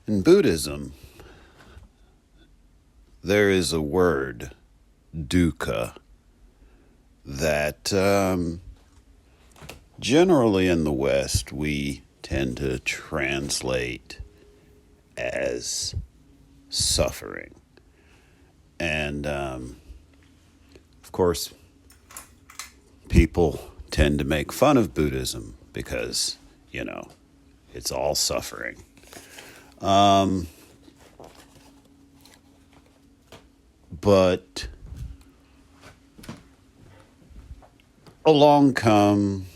In Buddhism, there is a word, dukkha, that generally in the West we tend to translate as suffering. And of course, people tend to make fun of Buddhism because, it's all suffering. But along come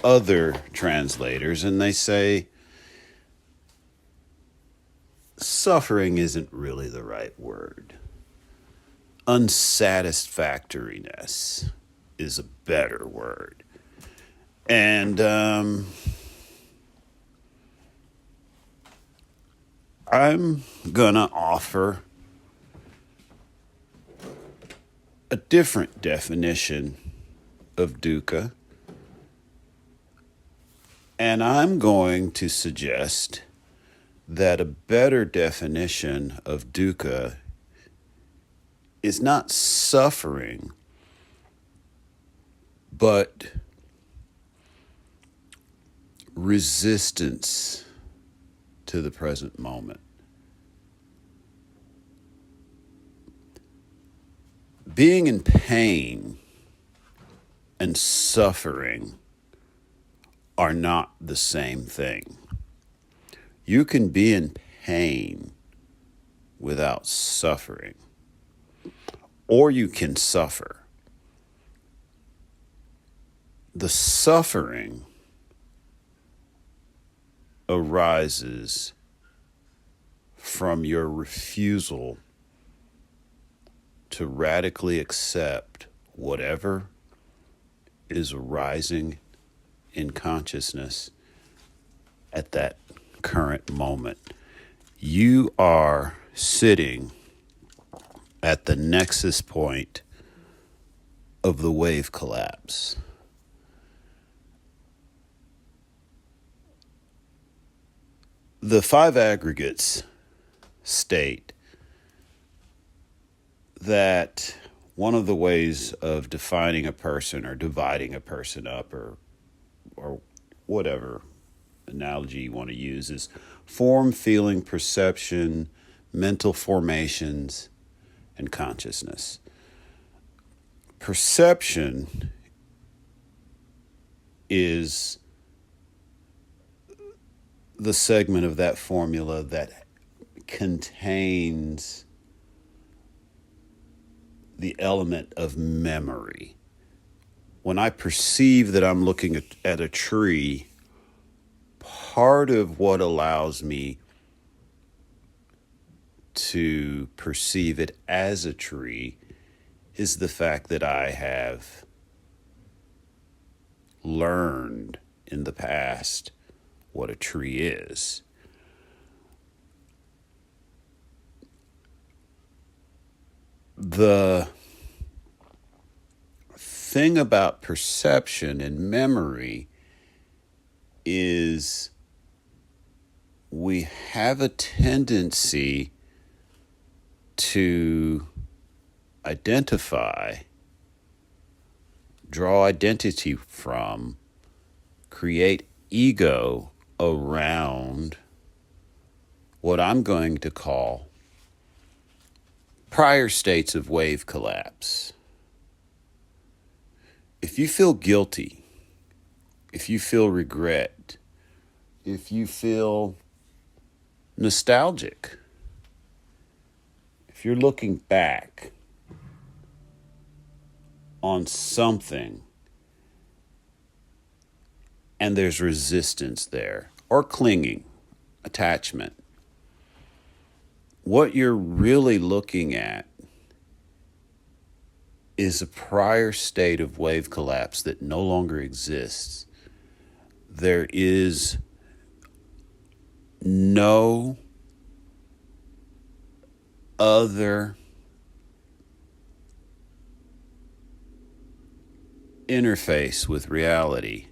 other translators and they say suffering isn't really the right word. Unsatisfactoriness is a better word. And I'm gonna offer a different definition of dukkha, and I'm going to suggest that a better definition of dukkha is not suffering, but resistance to the present moment. Being in pain and suffering are not the same thing. You can be in pain without suffering, or you can suffer. The suffering arises from your refusal to radically accept whatever is arising in consciousness at that current moment. You are sitting at the nexus point of the wave collapse. The five aggregates state that one of the ways of defining a person or dividing a person up or whatever analogy you want to use is form, feeling, perception, mental formations, and consciousness. Perception is the segment of that formula that contains the element of memory. When I perceive that I'm looking at a tree, part of what allows me to perceive it as a tree is the fact that I have learned in the past what a tree is. The thing about perception and memory is we have a tendency to identify, draw identity from, create ego around what I'm going to call prior states of wave collapse. If you feel guilty, if you feel regret, if you feel nostalgic, if you're looking back on something and there's resistance there, or clinging, attachment, what you're really looking at is a prior state of wave collapse that no longer exists. There is no other interface with reality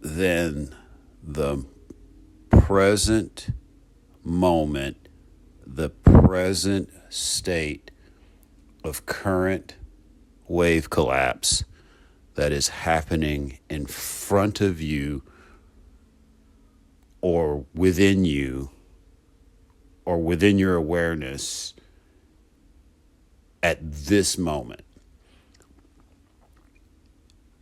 than the present moment, the present state of current wave collapse that is happening in front of you or within you or within your awareness at this moment.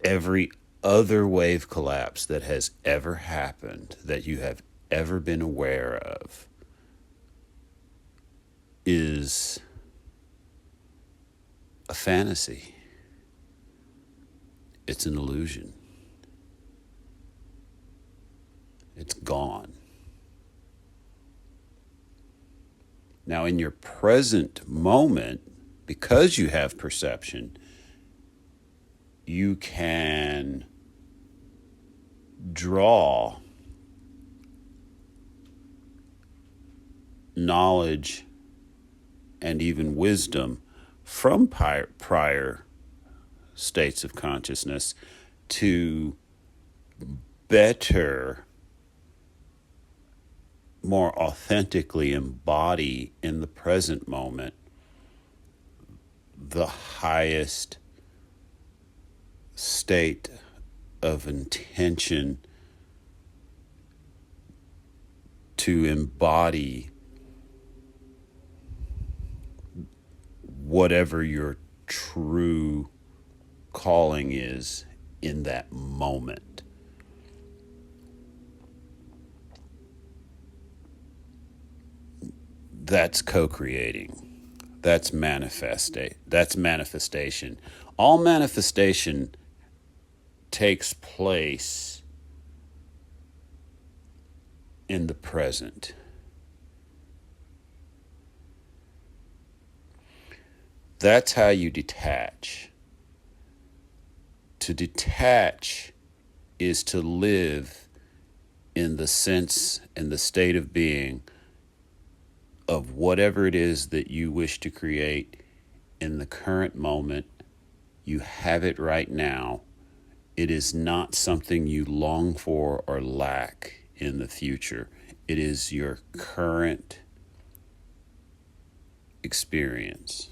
Every other wave collapse that has ever happened, that you have ever been aware of, is a fantasy. It's an illusion. It's gone. Now, in your present moment, because you have perception, you can draw knowledge and even wisdom from prior states of consciousness to better, more authentically embody in the present moment the highest state of intention to embody whatever your true calling is in that moment. That's co-creating. That's manifestation. All manifestation takes place in the present. That's how you detach. To detach is to live in the sense and the state of being of whatever it is that you wish to create in the current moment. You have it right now. It is not something you long for or lack in the future. It is your current experience.